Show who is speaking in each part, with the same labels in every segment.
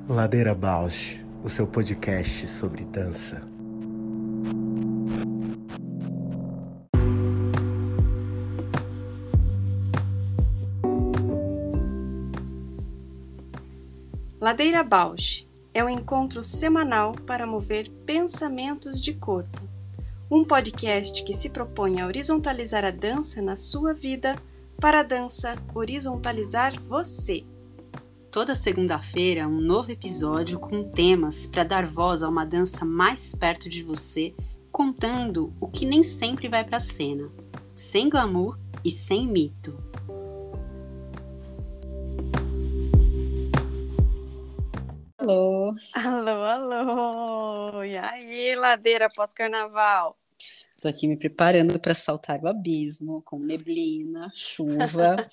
Speaker 1: Ladeira Bausch, o seu podcast sobre dança.
Speaker 2: Ladeira Bausch é um encontro semanal para mover pensamentos de corpo. Um podcast que se propõe a horizontalizar a dança na sua vida, para a dança horizontalizar você.
Speaker 3: Toda segunda-feira, um novo episódio com temas para dar voz a uma dança mais perto de você, contando o que nem sempre vai para a cena, sem glamour e sem mito.
Speaker 2: Alô! Alô, alô! E aí, ladeira pós-carnaval?
Speaker 3: Tô aqui me preparando para saltar o abismo, com neblina, chuva.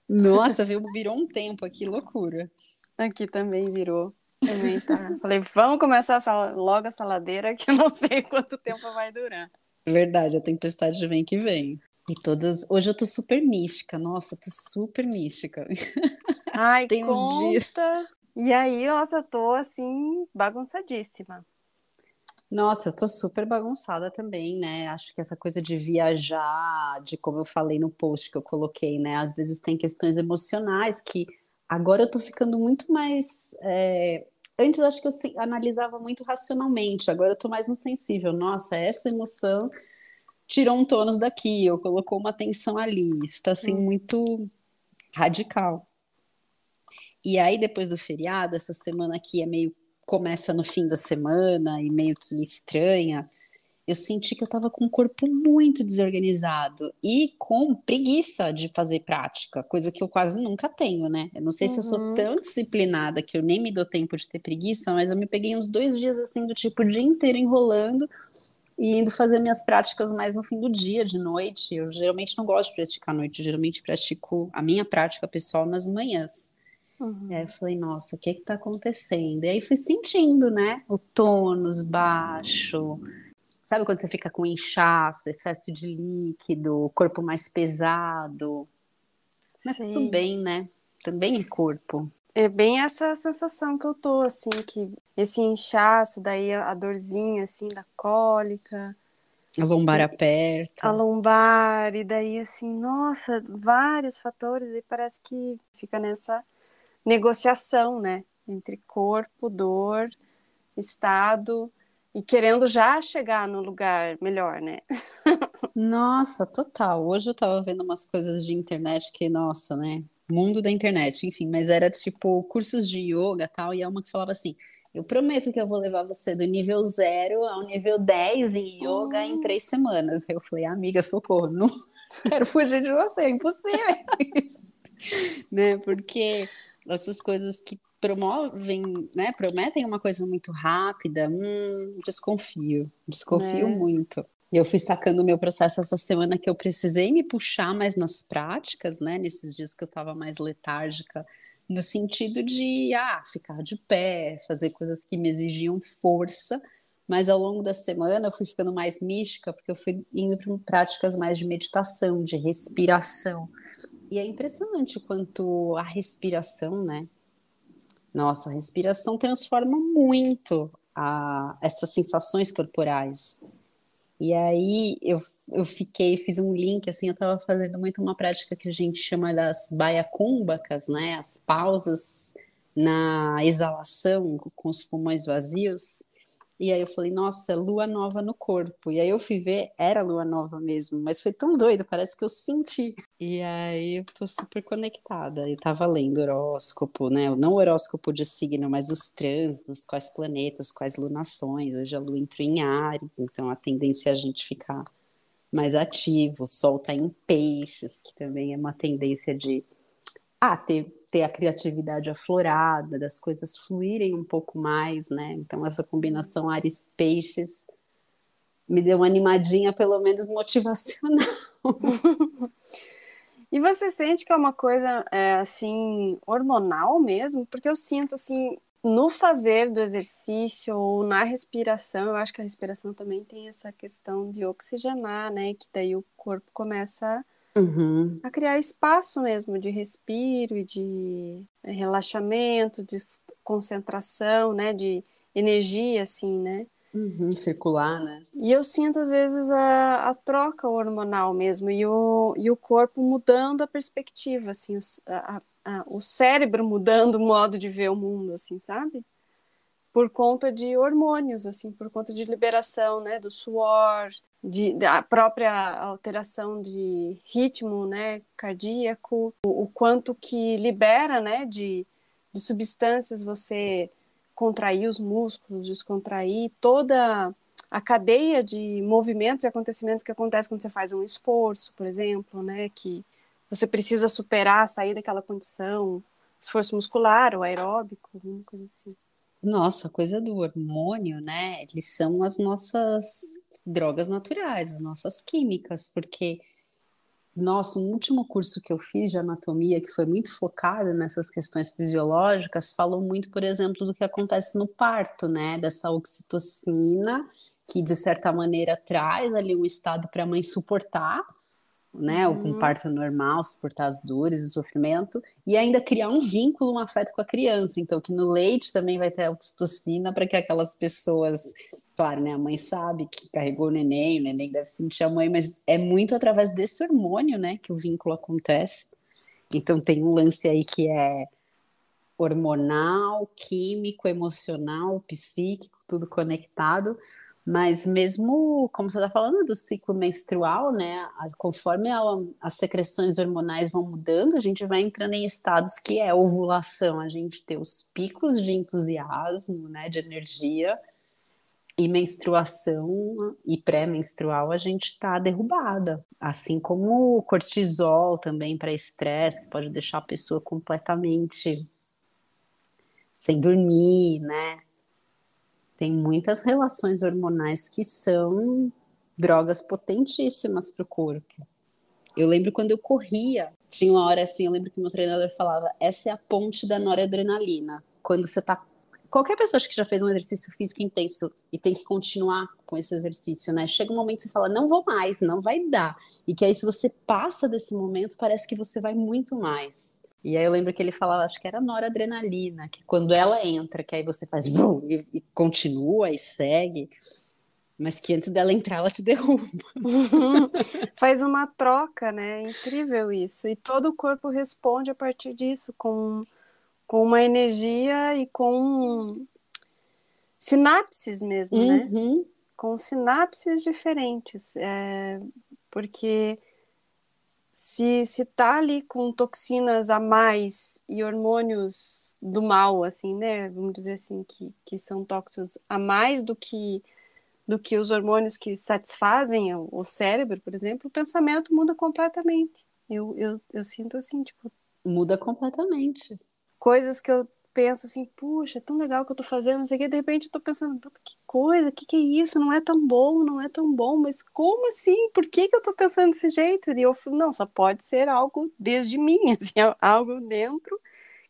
Speaker 3: Nossa, virou um tempo aqui, loucura.
Speaker 2: Aqui também virou. Também tá. Falei, vamos começar logo essa ladeira que eu não sei quanto tempo vai durar.
Speaker 3: Verdade, a tempestade vem que vem. E todas. Hoje eu tô super mística. Nossa, tô super mística.
Speaker 2: Ai,
Speaker 3: Tem uns dias.
Speaker 2: E aí, nossa, eu tô assim, bagunçadíssima.
Speaker 3: Nossa, eu tô super bagunçada também, né? Acho que essa coisa de viajar, de como eu falei no post que eu coloquei, né? Às vezes tem questões emocionais que agora eu tô ficando muito mais. Antes eu acho que eu analisava muito racionalmente, agora eu tô mais no sensível. Nossa, essa emoção tirou um tônus daqui, ou colocou uma tensão ali. Isso tá assim muito radical. E aí, depois do feriado, essa semana aqui começa no fim da semana e meio que estranha. Eu senti que eu tava com o corpo muito desorganizado e com preguiça de fazer prática, coisa que eu quase nunca tenho, né? Eu não sei se eu sou tão disciplinada que eu nem me dou tempo de ter preguiça, mas eu me peguei uns 2 dias assim, do tipo, o dia inteiro enrolando e indo fazer minhas práticas mais no fim do dia, de noite. Eu geralmente não gosto de praticar à noite, eu geralmente pratico a minha prática pessoal nas manhãs. E aí eu falei, nossa, o que que tá acontecendo? E aí fui sentindo, né, o tônus baixo. Sabe quando você fica com inchaço, excesso de líquido, corpo mais pesado? Mas tudo
Speaker 2: Sim.
Speaker 3: bem, né? Também é corpo.
Speaker 2: É bem essa sensação que eu tô, assim, que esse inchaço, daí a dorzinha, assim, da cólica.
Speaker 3: A lombar aperta.
Speaker 2: A lombar, e daí, assim, nossa, vários fatores, e parece que fica nessa negociação, né? Entre corpo, dor, estado, e querendo já chegar no lugar melhor, né?
Speaker 3: Nossa, total. Hoje eu tava vendo umas coisas de internet que, nossa, né? Mundo da internet, enfim, mas era tipo cursos de yoga e tal, e é uma que falava assim: eu prometo que eu vou levar você do nível 0 ao nível 10 em yoga em 3 semanas. Eu falei, amiga, socorro, não quero fugir de você, é impossível isso, né? Porque essas coisas que promovem, né, prometem uma coisa muito rápida, desconfio
Speaker 2: Né?
Speaker 3: muito. E eu fui sacando o meu processo essa semana que eu precisei me puxar mais nas práticas, né? Nesses dias que eu estava mais letárgica, no sentido de ficar de pé, fazer coisas que me exigiam força. Mas ao longo da semana eu fui ficando mais mística, porque eu fui indo para práticas mais de meditação, de respiração. E é impressionante o quanto a respiração, né? Nossa, a respiração transforma muito essas sensações corporais. E aí fiz um link, assim, eu estava fazendo muito uma prática que a gente chama das baiacúmbacas, né? As pausas na exalação com os pulmões vazios. E aí eu falei, nossa, lua nova no corpo. E aí eu fui ver, era lua nova mesmo, mas foi tão doido, parece que eu senti. E aí eu tô super conectada. Eu tava lendo horóscopo, né? Não o horóscopo de signo, mas os trânsitos, quais planetas, quais lunações. Hoje a lua entrou em Áries, então a tendência é a gente ficar mais ativo. O sol tá em Peixes, que também é uma tendência de ter a criatividade aflorada, das coisas fluírem um pouco mais, né? Então, essa combinação Ares-Peixes me deu uma animadinha, pelo menos motivacional.
Speaker 2: E você sente que é uma coisa, assim, hormonal mesmo? Porque eu sinto, assim, no fazer do exercício ou na respiração, eu acho que a respiração também tem essa questão de oxigenar, né? Que daí o corpo começa
Speaker 3: Uhum.
Speaker 2: a criar espaço mesmo de respiro e de relaxamento, de concentração, né, de energia, assim, né?
Speaker 3: Uhum. Circular, né?
Speaker 2: E eu sinto, às vezes, a troca hormonal mesmo, e o corpo mudando a perspectiva, assim, o cérebro mudando o modo de ver o mundo, assim, sabe? Por conta de hormônios, assim, por conta de liberação, né, do suor, da própria alteração de ritmo, né, cardíaco, o quanto que libera, né, de substâncias você contrair os músculos, descontrair toda a cadeia de movimentos e acontecimentos que acontecem quando você faz um esforço, por exemplo, né, que você precisa superar, sair daquela condição, esforço muscular ou aeróbico, alguma coisa assim.
Speaker 3: Nossa, a coisa do hormônio, né? Eles são as nossas drogas naturais, as nossas químicas, porque, nossa, o último curso que eu fiz de anatomia, que foi muito focado nessas questões fisiológicas, falou muito, por exemplo, do que acontece no parto, né? Dessa oxitocina, que de certa maneira traz ali um estado para a mãe suportar, né, ou com
Speaker 2: Uhum.
Speaker 3: parto normal, suportar as dores, o sofrimento, e ainda criar um vínculo, um afeto com a criança. Então, que no leite também vai ter a oxitocina para que aquelas pessoas, claro, né, a mãe sabe que carregou o neném deve sentir a mãe, mas é muito através desse hormônio, né, que o vínculo acontece. Então, tem um lance aí que é hormonal, químico, emocional, psíquico, tudo conectado. Mas mesmo, como você está falando do ciclo menstrual, né? Conforme as secreções hormonais vão mudando, a gente vai entrando em estados que é ovulação, a gente tem os picos de entusiasmo, né? De energia, e menstruação e pré-menstrual a gente está derrubada. Assim como o cortisol também para estresse, que pode deixar a pessoa completamente sem dormir, né? Tem muitas relações hormonais que são drogas potentíssimas para o corpo. Eu lembro quando eu corria, tinha uma hora assim, eu lembro que meu treinador falava, essa é a ponte da noradrenalina. Quando você tá. Qualquer pessoa acho que já fez um exercício físico intenso e tem que continuar com esse exercício, né? Chega um momento que você fala, não vou mais, não vai dar. E que aí, se você passa desse momento, parece que você vai muito mais. E aí eu lembro que ele falava, acho que era noradrenalina, que quando ela entra, que aí você faz brum, e continua e segue, mas que antes dela entrar, ela te derruba.
Speaker 2: Faz uma troca, né? É incrível isso. E todo o corpo responde a partir disso, com uma energia e com sinapses mesmo, né?
Speaker 3: Uhum,
Speaker 2: Com sinapses diferentes. Porque se tá ali com toxinas a mais e hormônios do mal, assim, né? Vamos dizer assim, que são tóxicos a mais do que os hormônios que satisfazem o cérebro, por exemplo, o pensamento muda completamente. Eu sinto assim, tipo,
Speaker 3: muda completamente.
Speaker 2: coisas que eu penso assim, puxa, é tão legal que eu tô fazendo, não sei o que, de repente eu tô pensando, puta, que coisa, que é isso? Não é tão bom, não é tão bom, mas como assim? Por que eu tô pensando desse jeito? E eu falo, não, só pode ser algo desde mim, assim, algo dentro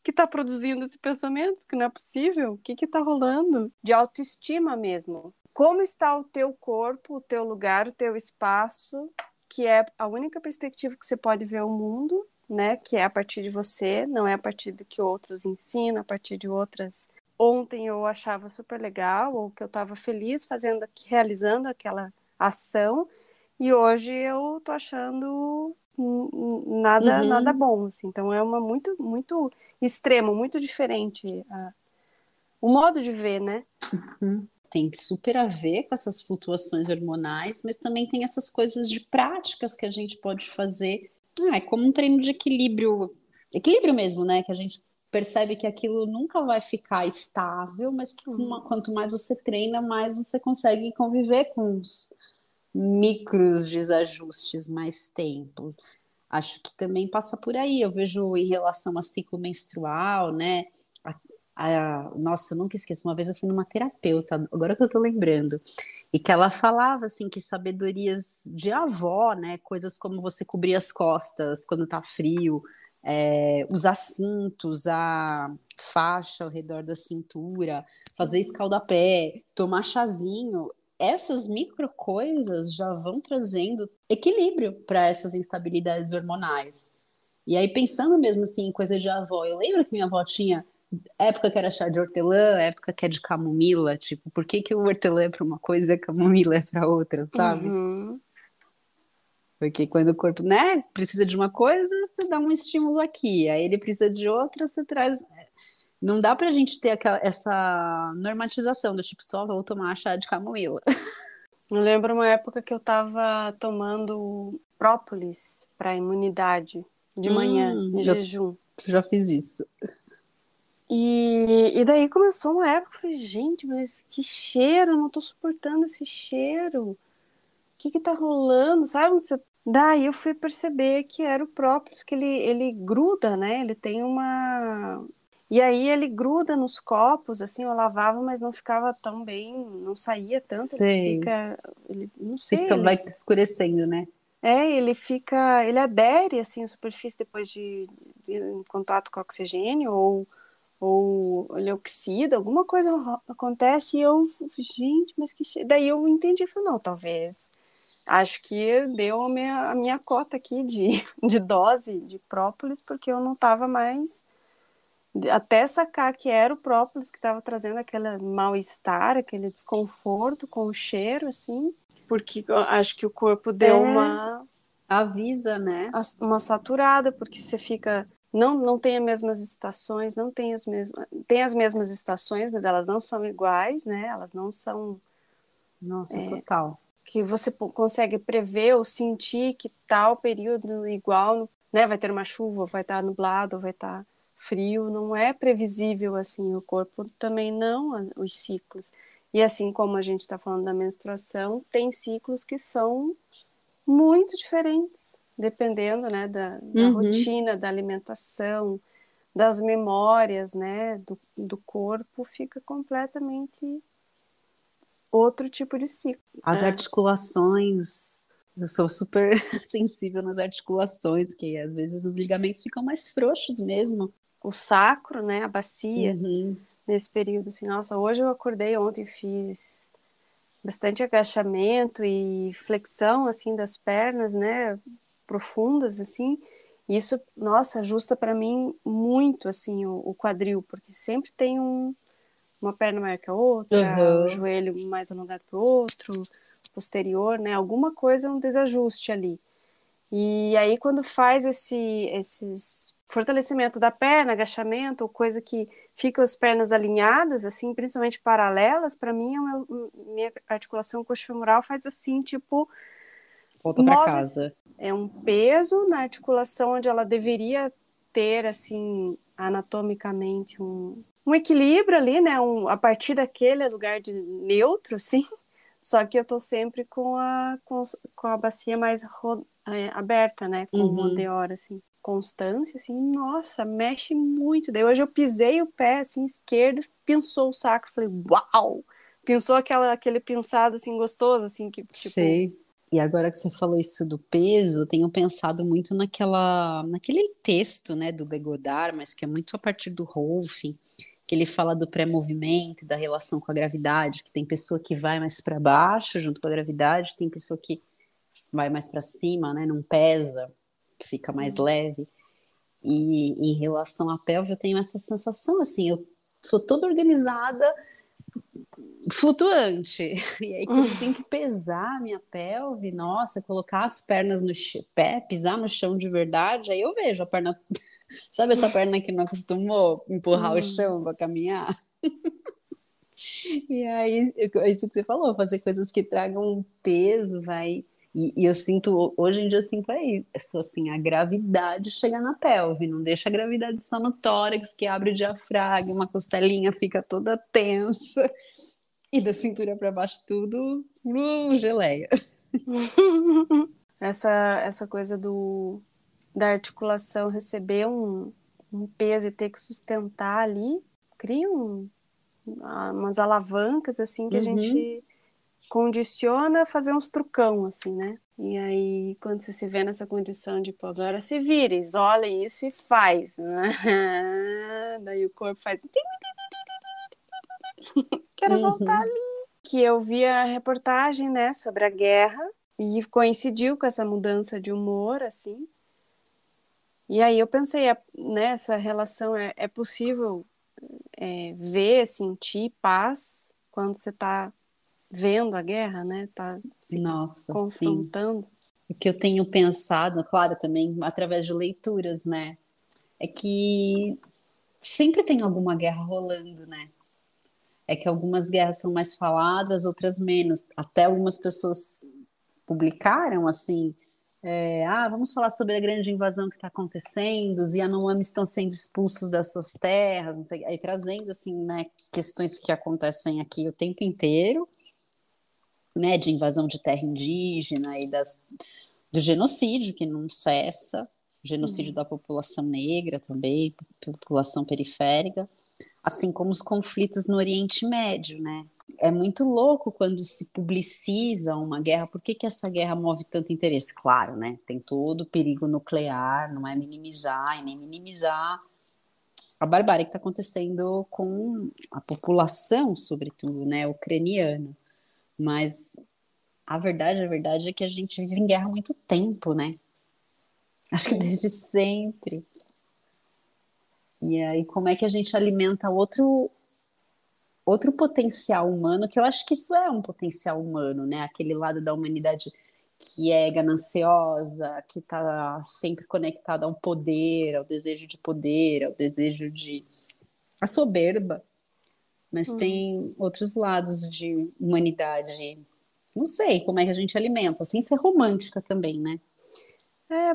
Speaker 2: que tá produzindo esse pensamento, porque não é possível. O que tá rolando? De autoestima mesmo. Como está o teu corpo, o teu lugar, o teu espaço, que é a única perspectiva que você pode ver o mundo, né? Que é a partir de você, não é a partir do que outros ensinam, a partir de outras. Ontem eu achava super legal, ou que eu estava feliz fazendo, realizando aquela ação, e hoje eu tô achando nada
Speaker 3: Uhum,
Speaker 2: bom, assim. Então é uma muito extremo, muito diferente o modo de ver, né?
Speaker 3: uhum. Tem super a ver com essas flutuações hormonais, mas também tem essas coisas de práticas que a gente pode fazer. É como um treino de equilíbrio, equilíbrio mesmo, né? Que a gente percebe que aquilo nunca vai ficar estável, mas que quanto mais você treina, mais você consegue conviver com os micros desajustes mais tempo. Acho que também passa por aí. Eu vejo em relação a ciclo menstrual, né? Nossa, eu nunca esqueço. Uma vez eu fui numa terapeuta, agora que eu tô lembrando, e que ela falava assim que sabedorias de avó, né? Coisas como você cobrir as costas quando tá frio, usar cintos, usar faixa ao redor da cintura, fazer escaldapé, tomar chazinho. essas micro coisas já vão trazendo equilíbrio para essas instabilidades hormonais. E aí, pensando mesmo assim em coisa de avó, eu lembro que minha avó tinha época que era chá de hortelã, época que é de camomila, tipo, por que que o hortelã é para uma coisa e a camomila é para outra, sabe?
Speaker 2: Uhum.
Speaker 3: Porque quando o corpo, né, precisa de uma coisa, você dá um estímulo aqui, aí ele precisa de outra, você traz. Não dá pra gente ter essa normatização do tipo, só vou tomar chá de camomila.
Speaker 2: Eu lembro uma época que eu tava tomando própolis para imunidade de manhã, em
Speaker 3: Eu
Speaker 2: jejum.
Speaker 3: já fiz isso.
Speaker 2: E daí começou uma época, eu falei, gente, mas que cheiro, eu não tô suportando esse cheiro. O que que tá rolando, sabe? Daí eu fui perceber que era o própolis, que ele gruda, né? Ele tem uma... E aí ele gruda nos copos, assim, eu lavava, mas não ficava tão bem, não saía tanto, ele
Speaker 3: Sei.
Speaker 2: fica... não sei,
Speaker 3: Fica, vai escurecendo, né?
Speaker 2: ele fica... Ele adere, assim, à superfície depois em contato com oxigênio, ou ele oxida, alguma coisa acontece e eu, gente, mas que cheiro. Daí eu entendi, falei, não, talvez, acho que deu a minha cota aqui de dose de própolis, porque eu não estava mais, até sacar que era o própolis que estava trazendo aquele mal-estar, aquele desconforto com o cheiro, assim, porque eu acho que o corpo deu
Speaker 3: Avisa, né?
Speaker 2: uma saturada, porque você fica... Não tem as mesmas estações, não tem tem as mesmas estações, mas elas não são iguais, né? Elas não são
Speaker 3: Nossa, total.
Speaker 2: que você consegue prever ou sentir que tal período igual, né? Vai ter uma chuva, vai estar nublado, vai estar frio, não é previsível assim. O corpo também não, os ciclos. E assim como a gente está falando da menstruação, tem ciclos que são muito diferentes, dependendo, né, da
Speaker 3: Uhum.
Speaker 2: rotina, da alimentação, das memórias, né, do corpo, fica completamente outro tipo de ciclo.
Speaker 3: As articulações, eu sou super sensível nas articulações, que às vezes os ligamentos ficam mais frouxos mesmo.
Speaker 2: O sacro, né, a bacia,
Speaker 3: Uhum.
Speaker 2: nesse período, assim, nossa, hoje eu acordei ontem, fiz bastante agachamento e flexão, assim, das pernas, né, profundas, assim, isso, nossa, ajusta para mim muito, assim, o quadril, porque sempre tem uma perna maior que a outra, o
Speaker 3: Uhum.
Speaker 2: joelho mais alongado que o outro, posterior, né, alguma coisa, um desajuste ali. E aí, quando faz esses fortalecimento da perna, agachamento, ou coisa que fica as pernas alinhadas, assim, principalmente paralelas, para mim, minha articulação coxofemoral faz assim, tipo,
Speaker 3: Volta para
Speaker 2: move,
Speaker 3: casa.
Speaker 2: é um peso na articulação onde ela deveria ter, assim, anatomicamente, um equilíbrio ali, né, a partir daquele lugar de neutro, assim, só que eu tô sempre com a bacia mais aberta, né? Com
Speaker 3: Uhum.
Speaker 2: rodeor, assim. Constância, assim, nossa, mexe muito. Daí hoje eu pisei o pé, assim, esquerdo, pinçou o saco. Falei, uau! Pinçou aquele pinçado, assim, gostoso, assim, que, tipo...
Speaker 3: Sei. E agora que você falou isso do peso, eu tenho pensado muito naquele texto, né, do Begodar, mas que é muito a partir do Rolfing, que ele fala do pré-movimento, da relação com a gravidade, que tem pessoa que vai mais para baixo junto com a gravidade, tem pessoa que vai mais para cima, né, não pesa, que fica mais leve. E em relação à pelve, eu tenho essa sensação, assim, eu sou toda organizada, flutuante. E aí, quando tem que pesar a minha pelve, nossa, colocar as pernas no pé, pisar no chão de verdade, aí eu vejo a perna. Sabe essa perna que não acostumou empurrar o chão para caminhar? E aí, é isso que você falou, fazer coisas que tragam um peso, vai. E eu sinto, hoje em dia eu sinto aí, assim, a gravidade chega na pelve, não deixa a gravidade só no tórax, que abre o diafragma, a costelinha fica toda tensa. E da cintura para baixo tudo, geleia.
Speaker 2: essa coisa da articulação receber um peso e ter que sustentar ali, cria umas alavancas, assim, que a
Speaker 3: Uhum.
Speaker 2: gente condiciona a fazer uns trucão, assim, né? E aí, quando você se vê nessa condição de, pô, agora se vira, isola isso e faz. Daí o corpo faz... Quero voltar
Speaker 3: Uhum.
Speaker 2: ali. que eu vi a reportagem, né, sobre a guerra e coincidiu com essa mudança de humor, assim. E aí eu pensei, né, essa relação é possível ver, sentir paz quando você está vendo a guerra, né? Está se
Speaker 3: Nossa, sim.
Speaker 2: confrontando.
Speaker 3: O que eu tenho pensado, claro, também através de leituras, né? É que sempre tem alguma guerra rolando, né? É que algumas guerras são mais faladas, outras menos. Até algumas pessoas publicaram assim, vamos falar sobre a grande invasão que está acontecendo, os Yanomamis estão sendo expulsos das suas terras, não sei, aí trazendo assim, né, questões que acontecem aqui o tempo inteiro, né, de invasão de terra indígena do genocídio que não cessa, genocídio da população negra também, população periférica, assim como os conflitos no Oriente Médio, né? É muito louco quando se publiciza uma guerra. Por que que essa guerra move tanto interesse? Claro, né? Tem todo o perigo nuclear, não é minimizar e nem minimizar a barbárie que está acontecendo com a população, sobretudo, né, ucraniana. Mas a verdade é que a gente vive em guerra há muito tempo, né? Acho que desde sempre. E aí, como é que a gente alimenta outro potencial humano, que eu acho que isso é um potencial humano, né? Aquele lado da humanidade que é gananciosa, que está sempre conectada ao poder, ao desejo de poder, ao desejo de... a soberba. Mas tem outros lados de humanidade. Não sei como é que a gente alimenta, sem ser romântica também, né?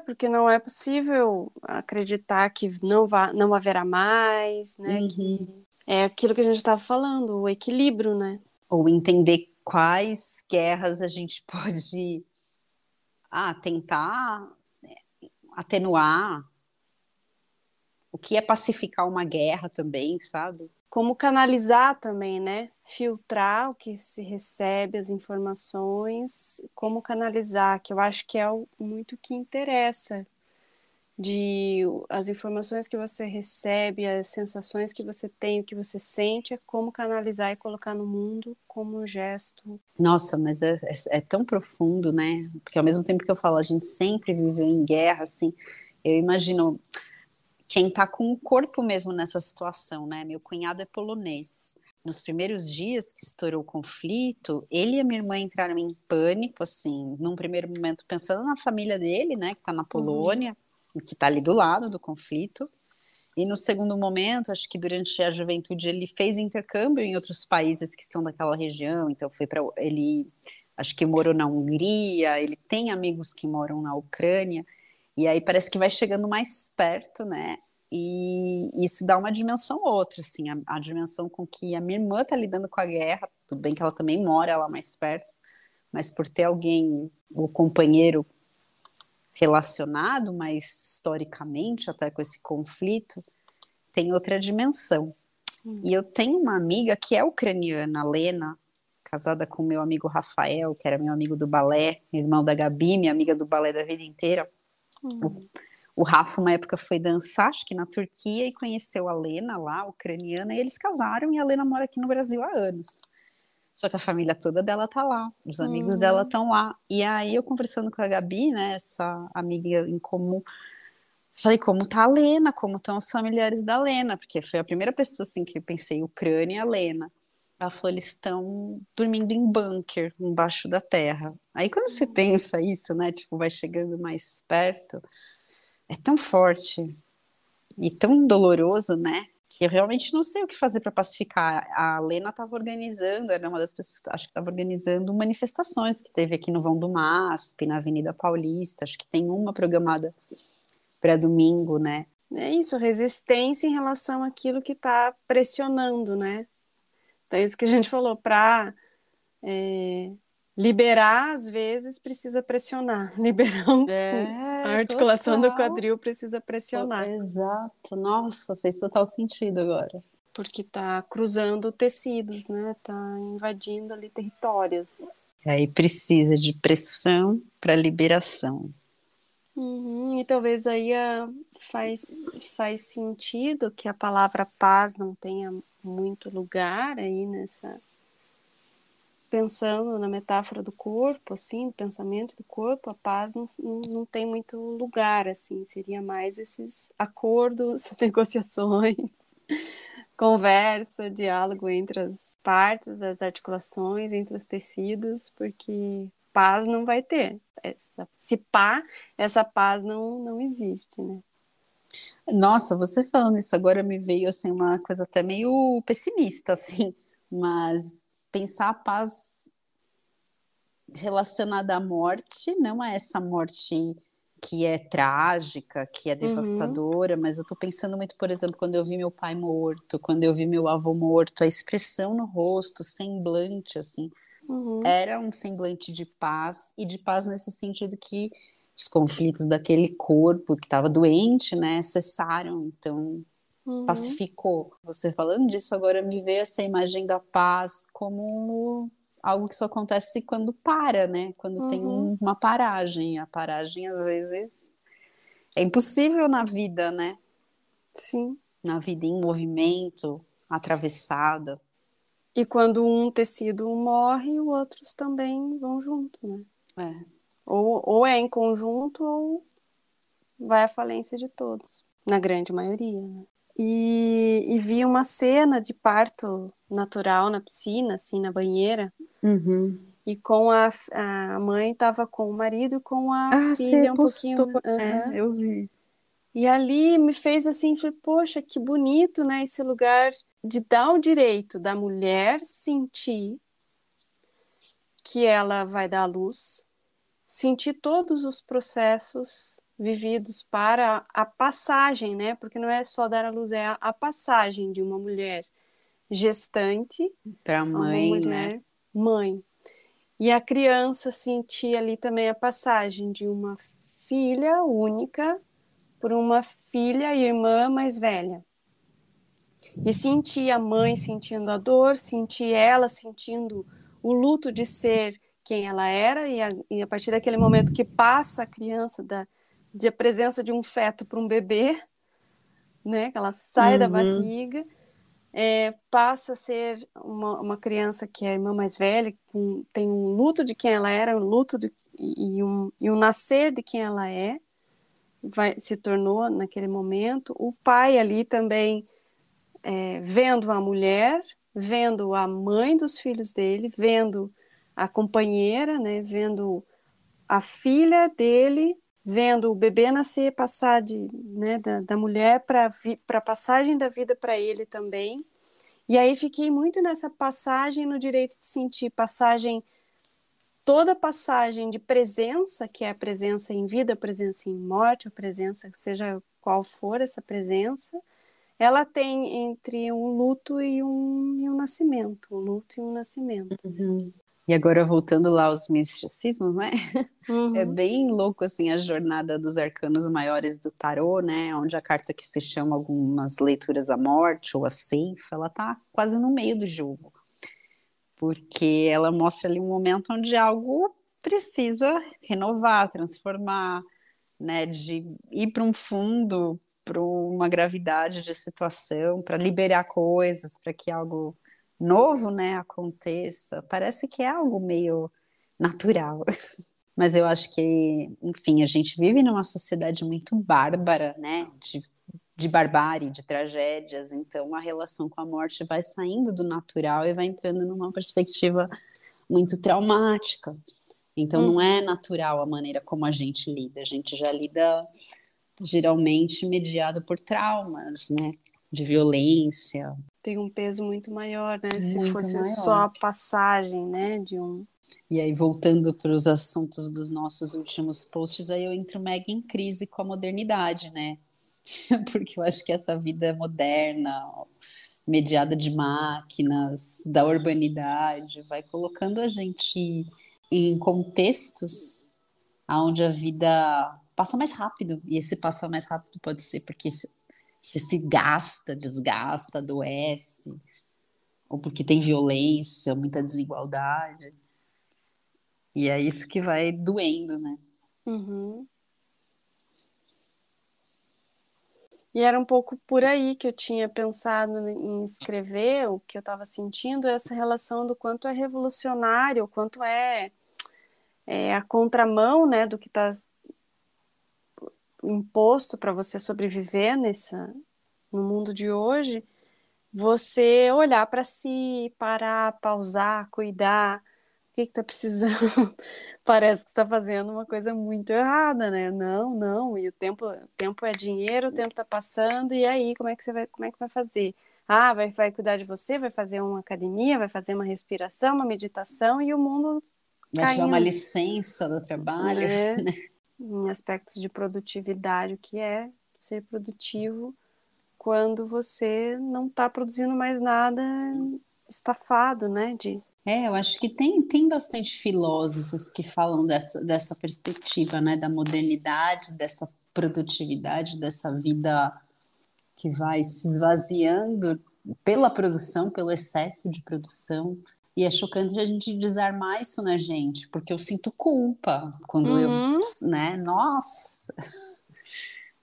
Speaker 2: Porque não é possível acreditar que não haverá mais, né? Que
Speaker 3: Uhum.
Speaker 2: é aquilo que a gente estava falando, o equilíbrio, né?
Speaker 3: Ou entender quais guerras a gente pode tentar atenuar, o que é pacificar uma guerra também, sabe?
Speaker 2: Como canalizar também, né? Filtrar o que se recebe, as informações, como canalizar, que eu acho que é muito que interessa de as informações que você recebe, as sensações que você tem, o que você sente, é como canalizar e colocar no mundo como um gesto.
Speaker 3: Nossa, mas é tão profundo, né? Porque ao mesmo tempo que eu falo, a gente sempre viveu em guerra, assim, eu imagino quem tá com o corpo mesmo nessa situação, né? Meu cunhado é polonês. Nos primeiros dias que estourou o conflito, ele e a minha irmã entraram em pânico, assim, num primeiro momento pensando na família dele, né, que tá na Polônia, que tá ali do lado do conflito. E no segundo momento, acho que durante a juventude ele fez intercâmbio em outros países que são daquela região, então foi para ele, acho que morou na Hungria, ele tem amigos que moram na Ucrânia, e aí parece que vai chegando mais perto, né? E isso dá uma dimensão outra, assim, a dimensão com que a minha irmã tá lidando com a guerra, tudo bem que ela também mora lá mais perto, mas por ter alguém, o companheiro relacionado, mas historicamente até com esse conflito, tem outra dimensão. E eu tenho uma amiga que é ucraniana, Lena, casada com meu amigo Rafael, que era meu amigo do balé, irmão da Gabi, minha amiga do balé da vida inteira. O Rafa, uma época, foi dançar, acho que na Turquia, e conheceu a Lena lá, ucraniana, e eles casaram, e a Lena mora aqui no Brasil há anos. Só que a família toda dela tá lá, os amigos dela estão lá. E aí, eu conversando com a Gabi, né, essa amiga em comum, falei, como tá a Lena, como estão os familiares da Lena, porque foi a primeira pessoa, assim, que eu pensei, Ucrânia e a Lena. Ela falou, eles estão dormindo em bunker, embaixo da terra. Aí, quando você pensa isso, né, tipo, vai chegando mais perto, é tão forte e tão doloroso, né? Que eu realmente não sei o que fazer para pacificar. A Lena estava organizando, era uma das pessoas, acho que estava organizando manifestações que teve aqui no Vão do MASP, na Avenida Paulista. Acho que tem uma programada para domingo, né?
Speaker 2: É isso, resistência em relação àquilo que está pressionando, né? Então, é isso que a gente falou, para liberar, às vezes, precisa pressionar. Liberar a
Speaker 3: É,
Speaker 2: articulação do
Speaker 3: total.
Speaker 2: quadril precisa pressionar,
Speaker 3: Exato. Nossa, fez total sentido agora.
Speaker 2: porque está cruzando tecidos, né? Está invadindo ali territórios.
Speaker 3: E aí precisa de pressão para liberação.
Speaker 2: E talvez aí faz sentido que a palavra paz não tenha muito lugar aí pensando na metáfora do corpo, assim, do pensamento do corpo, a paz não tem muito lugar, assim, seria mais esses acordos, negociações, conversa, diálogo entre as partes, as articulações, entre os tecidos, porque paz não vai ter. Essa paz não existe, né?
Speaker 3: Nossa, você falando isso agora me veio assim uma coisa até meio pessimista, assim, mas pensar a paz relacionada à morte, não a essa morte que é trágica, que é
Speaker 2: Uhum,
Speaker 3: devastadora, mas eu tô pensando muito, por exemplo, quando eu vi meu pai morto, quando eu vi meu avô morto, a expressão no rosto, o semblante, assim,
Speaker 2: uhum,
Speaker 3: era um semblante de paz, e de paz nesse sentido que os conflitos daquele corpo que estava doente, né, cessaram, então
Speaker 2: uhum,
Speaker 3: pacificou. Você falando disso agora me veio essa imagem da paz como algo que só acontece quando para, né? Quando tem
Speaker 2: uhum,
Speaker 3: uma paragem. A paragem às vezes é impossível na vida, né?
Speaker 2: sim.
Speaker 3: Na vida em movimento, atravessada.
Speaker 2: E quando um tecido morre, os outros também vão junto, né?
Speaker 3: É.
Speaker 2: Ou é em conjunto ou vai à falência de todos, na grande maioria, né? E vi uma cena de parto natural na piscina, assim, na banheira,
Speaker 3: Uhum.
Speaker 2: e a mãe estava com o marido e com a
Speaker 3: Ah, você
Speaker 2: filha um
Speaker 3: postou,
Speaker 2: pouquinho.
Speaker 3: né?
Speaker 2: Aham.
Speaker 3: Eu vi.
Speaker 2: E ali me fez assim, falei, poxa, que bonito, né? Esse lugar de dar o direito da mulher sentir que ela vai dar à luz, sentir todos os processos vividos para a passagem, né? Porque não é só dar à luz, é a passagem de uma mulher gestante
Speaker 3: Para
Speaker 2: a uma
Speaker 3: mãe, né?
Speaker 2: mulher mãe. E a criança sentir ali também a passagem de uma filha única por uma filha e irmã mais velha. E sentir a mãe sentindo a dor, sentir ela sentindo o luto de ser quem ela era, e a partir daquele momento que passa a criança de a presença de um feto para um bebê, né, que ela sai da
Speaker 3: Uhum.
Speaker 2: barriga, passa a ser uma criança que é a irmã mais velha, tem um luto de quem ela era, e um nascer de quem ela é, se tornou naquele momento. O pai ali também vendo a mulher, vendo a mãe dos filhos dele, vendo a companheira, né, vendo a filha dele, vendo o bebê nascer, passar né, da mulher para a passagem da vida para ele também. E aí fiquei muito nessa passagem no direito de sentir, toda passagem de presença, que é a presença em vida, a presença em morte, a presença, seja qual for essa presença, ela tem entre um luto e um nascimento, um luto e um nascimento.
Speaker 3: Uhum. E agora voltando lá aos misticismos, né? É
Speaker 2: Uhum,
Speaker 3: bem louco assim a jornada dos arcanos maiores do tarô, né? Onde a carta que se chama algumas leituras a morte ou a ceifa, ela tá quase no meio do jogo, porque ela mostra ali um momento onde algo precisa renovar, transformar, né? De ir para um fundo, para uma gravidade de situação, para liberar coisas, para que algo novo, né, aconteça. Parece que é algo meio natural. Mas eu acho que, enfim, a gente vive numa sociedade muito bárbara, né? De barbárie, de tragédias. Então, a relação com a morte vai saindo do natural e vai entrando numa perspectiva muito traumática. Então, não é
Speaker 2: uhum.
Speaker 3: natural a maneira como a gente lida. A gente já lida geralmente mediado por traumas, né? De violência,
Speaker 2: Tem um peso muito maior, né? Se
Speaker 3: muito
Speaker 2: fosse só
Speaker 3: maior.
Speaker 2: a passagem, né, de um.
Speaker 3: E aí, voltando para os assuntos dos nossos últimos posts, aí eu entro mega em crise com a modernidade, né? Porque eu acho que essa vida moderna, mediada de máquinas, da urbanidade, vai colocando a gente em contextos onde a vida passa mais rápido. E esse passa mais rápido pode ser porque você se gasta, desgasta, adoece, ou porque tem violência, muita desigualdade. E é isso que vai doendo, né?
Speaker 2: Uhum. E era um pouco por aí que eu tinha pensado em escrever, o que eu estava sentindo, essa relação do quanto é revolucionário, o quanto é a contramão, né, do que está imposto para você sobreviver no mundo de hoje, você olhar para si, parar, pausar, cuidar, o que está precisando? Parece que está fazendo uma coisa muito errada, né? Não, não. E o tempo é dinheiro, o tempo está passando, e aí, como é que vai fazer? Ah, vai cuidar de você, vai fazer uma academia, vai fazer uma respiração, uma meditação, e o mundo
Speaker 3: Vai tirar uma
Speaker 2: caindo,
Speaker 3: licença do trabalho.
Speaker 2: né? Em aspectos de produtividade, o que é ser produtivo quando você não está produzindo mais nada estafado, né?
Speaker 3: Eu acho que tem bastante filósofos que falam dessa perspectiva, né, da modernidade, dessa produtividade, dessa vida que vai se esvaziando pela produção, pelo excesso de produção. E é chocante a gente desarmar isso na gente, porque eu sinto culpa quando
Speaker 2: Uhum.
Speaker 3: né, nossa,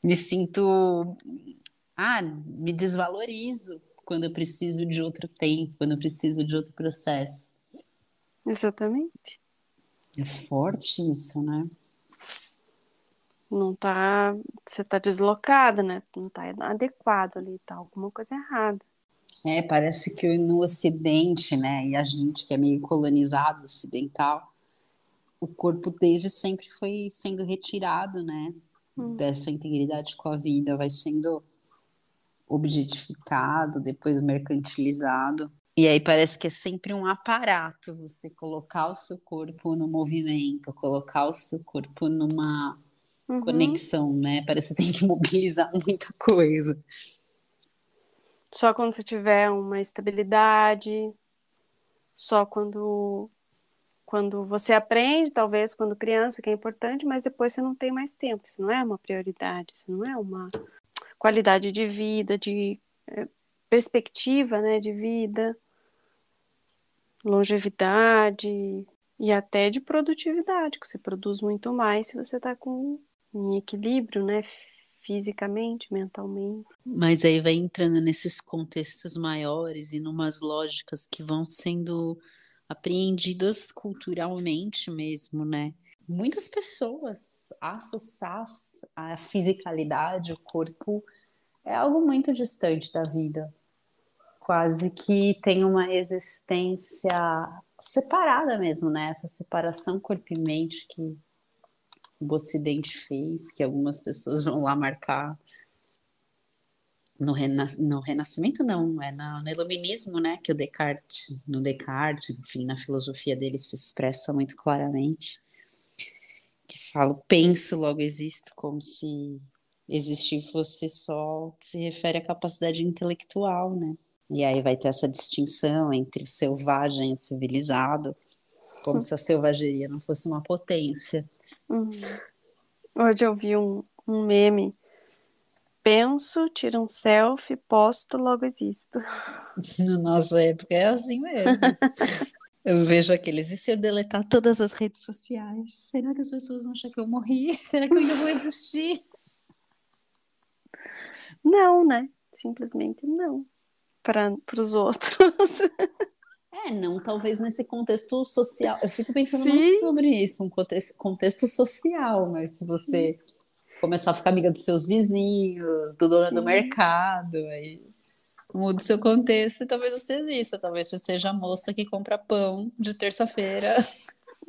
Speaker 3: me sinto, me desvalorizo quando eu preciso de outro tempo, quando eu preciso de outro processo.
Speaker 2: Exatamente.
Speaker 3: É forte isso, né?
Speaker 2: Não tá, você tá deslocada, né? Não tá adequado ali, tá alguma coisa errada.
Speaker 3: Parece que no Ocidente, né, e a gente que é meio colonizado ocidental, o corpo desde sempre foi sendo retirado, né, dessa integridade com a vida, vai sendo objetificado, depois mercantilizado. E aí parece que é sempre um aparato você colocar o seu corpo no movimento, colocar o seu corpo numa
Speaker 2: Uhum.
Speaker 3: conexão, né? Parece que tem que mobilizar muita coisa.
Speaker 2: Só quando você tiver uma estabilidade, só quando você aprende, talvez quando criança, que é importante, mas depois você não tem mais tempo. Isso não é uma prioridade, isso não é uma qualidade de vida, de perspectiva, né, de vida, longevidade e até de produtividade, que você produz muito mais se você está em equilíbrio, né, fisicamente, mentalmente.
Speaker 3: Mas aí vai entrando nesses contextos maiores e numas lógicas que vão sendo apreendidas culturalmente mesmo, né? Muitas pessoas associam a fisicalidade, o corpo, é algo muito distante da vida. Quase que tem uma existência separada mesmo, né? Essa separação corpo e mente que o Ocidente fez, que algumas pessoas vão lá marcar no Renascimento, não, no Iluminismo, né? Que o Descartes, enfim, na filosofia dele se expressa muito claramente, que fala, penso, logo existo, como se existir fosse só que se refere à capacidade intelectual, né? E aí vai ter essa distinção entre o selvagem e o civilizado, como se a selvageria não fosse uma potência.
Speaker 2: Hoje eu vi um meme. Penso, tiro um selfie, posto, logo existo.
Speaker 3: Na nossa época é assim mesmo. Eu vejo aqueles, e se eu deletar todas as redes sociais? Será que as pessoas vão achar que eu morri? Será que eu ainda vou existir?
Speaker 2: Não, né? Simplesmente não. Para os outros.
Speaker 3: Não, talvez nesse contexto social. Eu fico pensando muito
Speaker 2: Sim,
Speaker 3: sobre isso, um contexto social, mas se
Speaker 2: sim,
Speaker 3: você começar a ficar amiga dos seus vizinhos, do dono do
Speaker 2: sim.
Speaker 3: mercado, aí muda o seu contexto e talvez você exista, talvez você seja a moça que compra pão de terça-feira.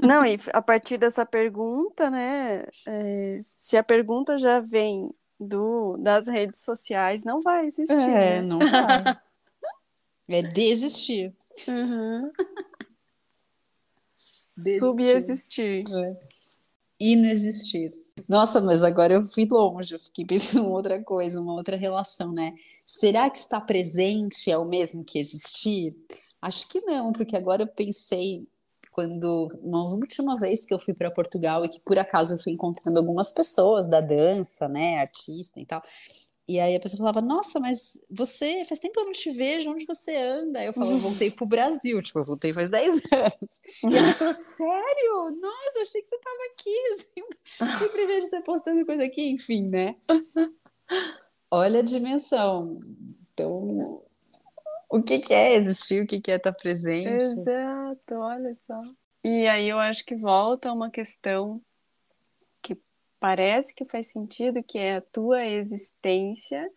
Speaker 2: Não, e a partir dessa pergunta, né? Se a pergunta já vem das redes sociais, não vai existir, né?
Speaker 3: Não vai. É desistir.
Speaker 2: Uhum.
Speaker 3: Desistir.
Speaker 2: Subexistir.
Speaker 3: Inexistir. Nossa, mas agora eu fui longe, eu fiquei pensando em outra coisa, uma outra relação, né? Será que estar presente é o mesmo que existir? Acho que não, porque agora eu pensei quando, uma última vez que eu fui para Portugal e que por acaso eu fui encontrando algumas pessoas da dança, né, artista e tal. E aí a pessoa falava, nossa, mas você, faz tempo que eu não te vejo, onde você anda? Aí eu falava, eu voltei pro Brasil, tipo, eu voltei faz 10 anos. E a pessoa, sério? Nossa, eu achei que você estava aqui, eu sempre vejo você postando coisa aqui, enfim, né? Olha a dimensão. Então, o que que é existir? O que que é estar presente?
Speaker 2: Exato, olha só. E aí eu acho que volta a uma questão que parece que faz sentido, que é a tua existência,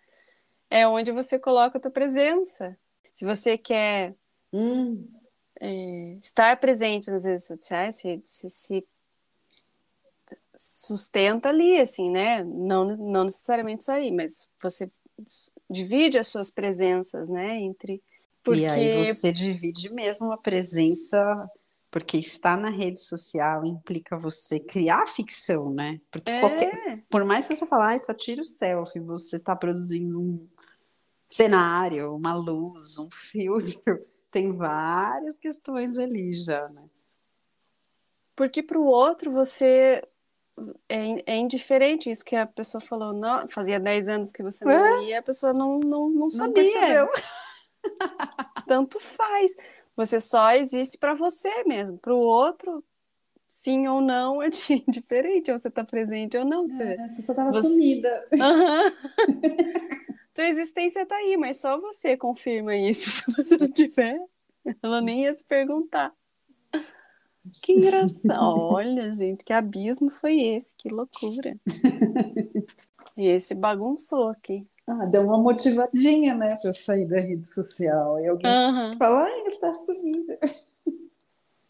Speaker 2: é onde você coloca a tua presença. Se você quer
Speaker 3: Hum,
Speaker 2: estar presente nas redes sociais, se sustenta ali, assim, né? Não necessariamente isso aí, mas você divide as suas presenças, né? Entre.
Speaker 3: e aí
Speaker 2: Porque
Speaker 3: você divide mesmo a presença, porque estar na rede social implica você criar ficção, né? Porque
Speaker 2: é,
Speaker 3: por mais que você fale, só tira o selfie, você está produzindo um cenário, uma luz, um filtro, tem várias questões ali já, né?
Speaker 2: porque para o outro você é indiferente isso que a pessoa falou, não, fazia 10 anos que você não
Speaker 3: É,
Speaker 2: ia, a pessoa não
Speaker 3: não
Speaker 2: sabia.
Speaker 3: percebeu.
Speaker 2: Tanto faz. Você só existe para você mesmo. Para o outro, sim ou não, é diferente. Ou você está presente ou não.
Speaker 3: Você só tava
Speaker 2: Você...
Speaker 3: sumida.
Speaker 2: Aham. Tua existência tá aí, mas só você confirma isso. Se você não tiver, ela nem ia se perguntar. Que engraçado. Olha, gente, que abismo foi esse? Que loucura. E esse bagunçou aqui.
Speaker 3: Ah, deu uma motivadinha, né, pra eu sair da rede social. E alguém
Speaker 2: Aham.
Speaker 3: fala, ai, ele tá sumida.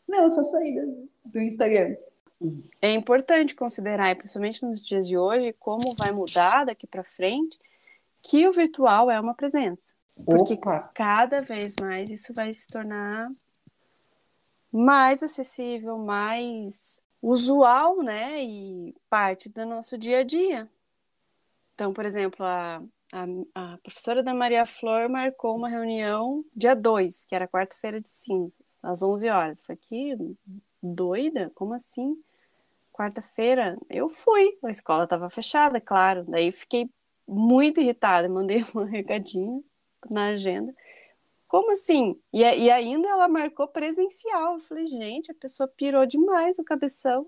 Speaker 3: Não, só saí do Instagram.
Speaker 2: É importante considerar, e principalmente nos dias de hoje, como vai mudar daqui para frente, que o virtual é uma presença. Porque
Speaker 3: Opa!
Speaker 2: cada vez mais isso vai se tornar mais acessível, mais usual, né? E parte do nosso dia a dia. Então, por exemplo, a professora da Maria Flor marcou uma reunião dia 2, que era quarta-feira de cinzas, às 11 horas. Falei, que doida? Como assim? Quarta-feira? Eu fui. A escola estava fechada, claro. Daí fiquei muito irritada, mandei um recadinho na agenda. Como assim? E ainda ela marcou presencial. Eu falei, gente, a pessoa pirou demais o cabeção.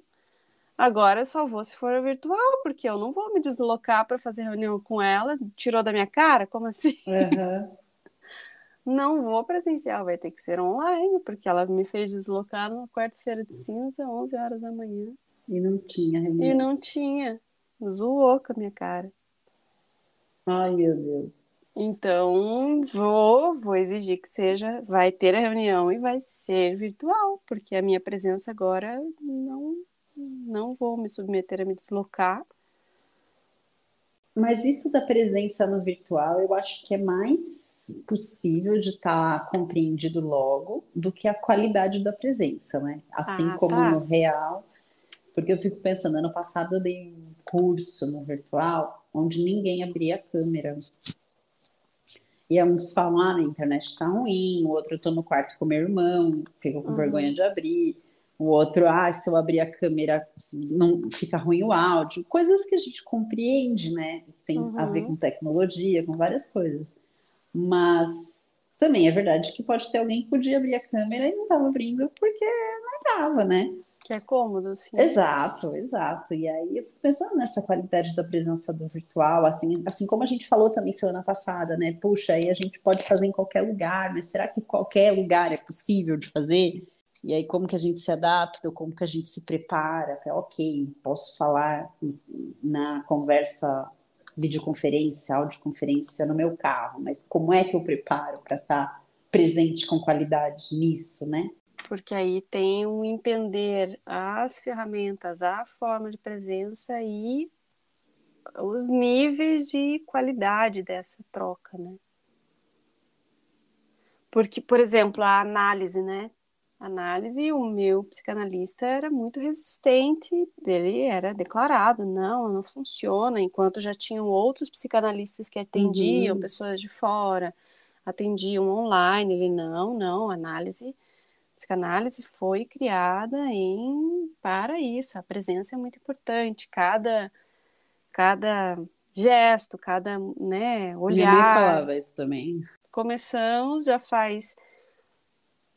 Speaker 2: Agora eu só vou se for virtual, porque eu não vou me deslocar para fazer reunião com ela. Tirou da minha cara? Como assim?
Speaker 3: Aham.
Speaker 2: Não vou presencial, vai ter que ser online, porque ela me fez deslocar numa quarta-feira de cinza, 11 horas da manhã.
Speaker 3: E não tinha
Speaker 2: E
Speaker 3: reunião.
Speaker 2: não tinha. Zoou com a minha cara.
Speaker 3: Ai, meu Deus.
Speaker 2: Então, vou exigir que seja, vai ter a reunião e vai ser virtual, porque a minha presença agora não vou me submeter a me deslocar.
Speaker 3: Mas isso da presença no virtual, eu acho que é mais possível de estar compreendido logo do que a qualidade da presença, né? Assim
Speaker 2: Ah,
Speaker 3: como no
Speaker 2: tá.
Speaker 3: real, porque eu fico pensando, ano passado eu dei um curso no virtual onde ninguém abria a câmera. E uns falam, ah, na internet tá ruim, o outro eu tô no quarto com meu irmão, fico com vergonha
Speaker 2: Uhum,
Speaker 3: de abrir, o outro, ah, se eu abrir a câmera não fica ruim o áudio, coisas que a gente compreende, né? Tem a ver com
Speaker 2: uhum.
Speaker 3: tecnologia, com várias coisas. Mas também é verdade que pode ter alguém que podia abrir a câmera e não estava abrindo porque não estava, né?
Speaker 2: Que é cômodo, sim.
Speaker 3: Exato, exato. E aí eu fico pensando nessa qualidade da presença do virtual, assim como a gente falou também semana passada, né? Puxa, aí a gente pode fazer em qualquer lugar, mas será que qualquer lugar é possível de fazer? E aí como que a gente se adapta, como que a gente se prepara? Ok, posso falar na conversa videoconferência, audioconferência no meu carro, mas como é que eu preparo para estar presente com qualidade nisso, né?
Speaker 2: Porque aí tem um entender as ferramentas, a forma de presença e os níveis de qualidade dessa troca, né? Porque, por exemplo, a análise, né? A análise, o meu psicanalista era muito resistente, ele era declarado, não funciona, enquanto já tinham outros psicanalistas que atendiam
Speaker 3: Uhum.
Speaker 2: pessoas de fora, atendiam online, ele não, psicanálise foi criada para isso, a presença é muito importante, cada gesto, cada, né,
Speaker 3: Minha mãe
Speaker 2: olhar.
Speaker 3: falava isso também.
Speaker 2: Começamos, já faz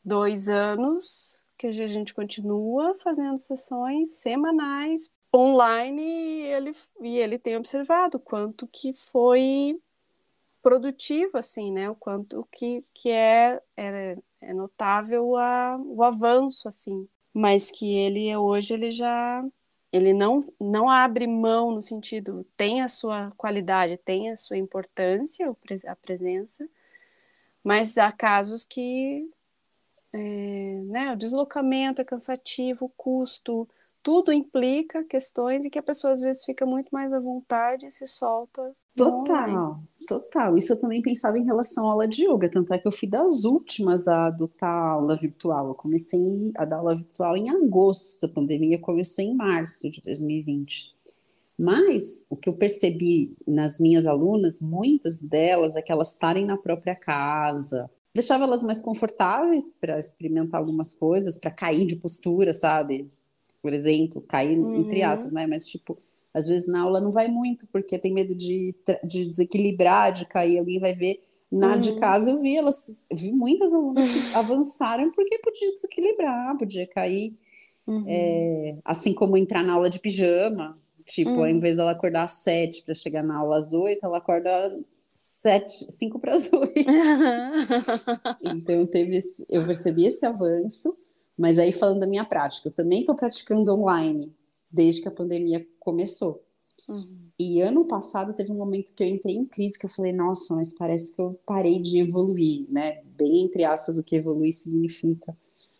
Speaker 2: 2 anos que a gente continua fazendo sessões semanais online e ele tem observado quanto que foi produtivo, assim, né? O quanto que é notável o avanço, assim. Mas que hoje ele não abre mão no sentido, tem a sua qualidade, tem a sua importância, a presença, mas há casos que né, o deslocamento é cansativo, o custo, tudo implica questões e que a pessoa às vezes fica muito mais à vontade e se solta no online.
Speaker 3: Total. Isso eu também pensava em relação à aula de yoga, tanto é que eu fui das últimas a adotar a aula virtual. Eu comecei a dar aula virtual em agosto, a pandemia começou em março de 2020. Mas o que eu percebi nas minhas alunas, muitas delas, é que elas estarem na própria casa, deixava elas mais confortáveis para experimentar algumas coisas, para cair de postura, sabe? Por exemplo, cair entre aspas, né? Mas, tipo, às vezes na aula não vai muito, porque tem medo de desequilibrar, de cair, alguém vai ver. Na de casa eu vi muitas alunas que avançaram porque podia desequilibrar, podia cair. Assim como entrar na aula de pijama, tipo, ao invés dela acordar às 7 para chegar na aula às 8, ela acorda 5 para as 8. Então eu percebi esse avanço, mas aí falando da minha prática, eu também estou praticando online desde que a pandemia começou. E ano passado teve um momento que eu entrei em crise, que eu falei, nossa, mas parece que eu parei de evoluir, né? Bem entre aspas, o que evoluir significa.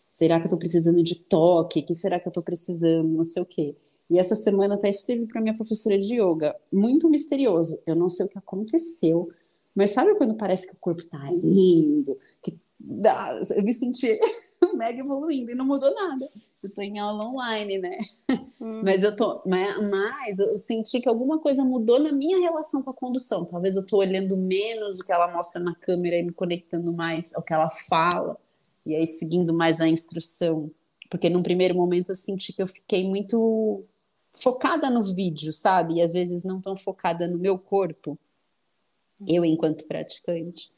Speaker 3: Será que eu estou precisando de toque? O que será que eu estou precisando? Não sei o quê. E essa semana até escrevi para minha professora de yoga. Muito misterioso. Eu não sei o que aconteceu, mas sabe quando parece que o corpo tá lindo? Eu me senti mega evoluindo e não mudou nada. Eu tô em aula online, né? Mas eu senti que alguma coisa mudou na minha relação com a condução. Talvez eu tô olhando menos o que ela mostra na câmera e me conectando mais ao que ela fala. E aí seguindo mais a instrução. Porque num primeiro momento eu senti que eu fiquei muito focada no vídeo, sabe? E às vezes não tão focada no meu corpo. Eu enquanto praticante.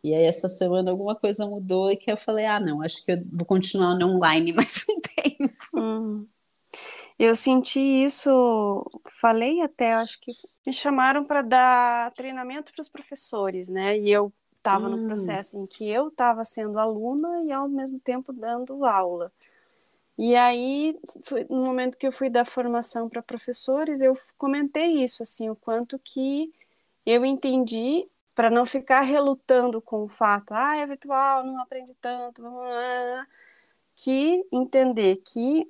Speaker 3: E aí essa semana alguma coisa mudou e que eu falei, não, acho que eu vou continuar no online mais um tempo.
Speaker 2: Eu senti isso, falei até, acho que me chamaram para dar treinamento para os professores, né? E eu estava no processo em que eu estava sendo aluna e ao mesmo tempo dando aula. E aí, no momento que eu fui dar formação para professores, eu comentei isso, assim, o quanto que eu entendi, para não ficar relutando com o fato, é virtual, não aprendi tanto, que entender que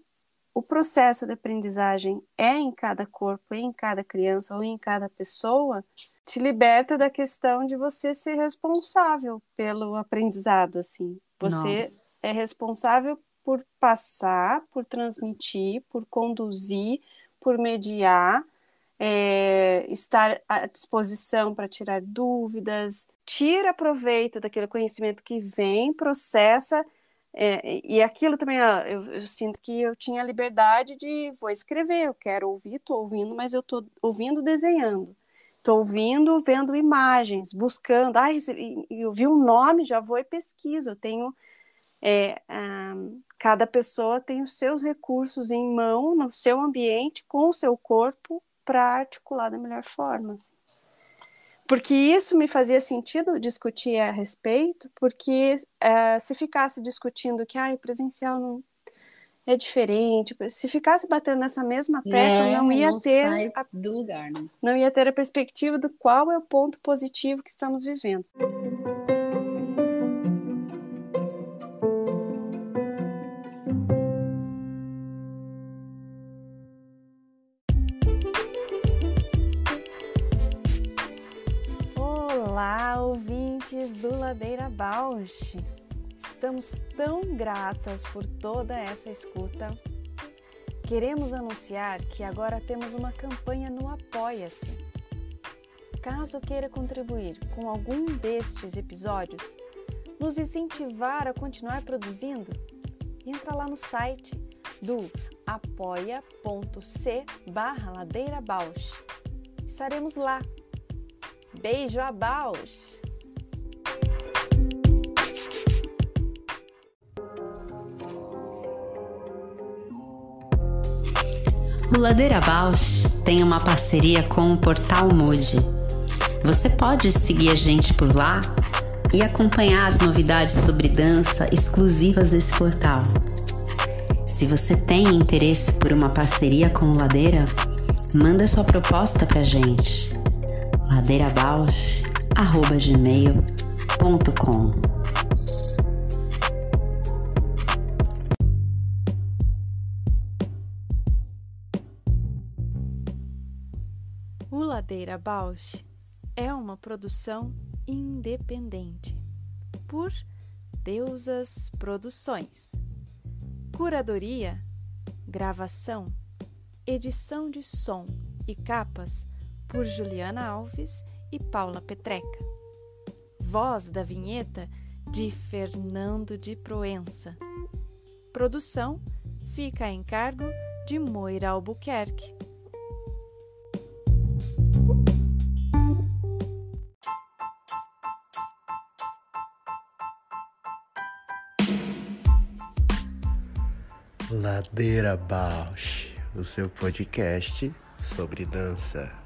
Speaker 2: o processo de aprendizagem é em cada corpo, é em cada criança ou em cada pessoa, te liberta da questão de você ser responsável pelo aprendizado, assim. Você é responsável por passar, por transmitir, por conduzir, por mediar, estar à disposição para tirar dúvidas, tira proveito daquele conhecimento que vem, processa. E aquilo também, eu sinto que eu tinha liberdade de, vou escrever, eu quero ouvir, estou ouvindo, mas eu estou ouvindo desenhando, estou ouvindo, vendo imagens, buscando, eu vi um nome, já vou e pesquiso, eu tenho, cada pessoa tem os seus recursos em mão, no seu ambiente, com o seu corpo, para articular da melhor forma, assim. Porque isso me fazia sentido discutir a respeito, porque se ficasse discutindo que o presencial não é diferente, se ficasse batendo nessa mesma tecla, não ia ter
Speaker 3: do lugar, né?
Speaker 2: Não ia ter a perspectiva do qual é o ponto positivo que estamos vivendo. Olá, ouvintes do Ladeira Bausch! Estamos tão gratas por toda essa escuta. Queremos anunciar que agora temos uma campanha no Apoia-se. Caso queira contribuir com algum destes episódios, nos incentivar a continuar produzindo, entra lá no site do apoia.c/ladeirabausch. Estaremos lá. Beijo a Bausch!
Speaker 4: O Ladeira Bausch tem uma parceria com o Portal Mude.
Speaker 3: Você pode seguir a gente por lá e acompanhar as novidades sobre dança exclusivas desse portal. Se você tem interesse por uma parceria com o Ladeira, manda sua proposta pra gente. ladeirabausch@gmail.com.
Speaker 2: O Ladeira Bausch é uma produção independente por Deusas Produções. Curadoria, gravação, edição de som e capas por Juliana Alves e Paula Petreca. Voz da vinheta de Fernando de Proença. Produção fica a encargo de Moira Albuquerque.
Speaker 1: Ladeira Bausch, o seu podcast sobre dança.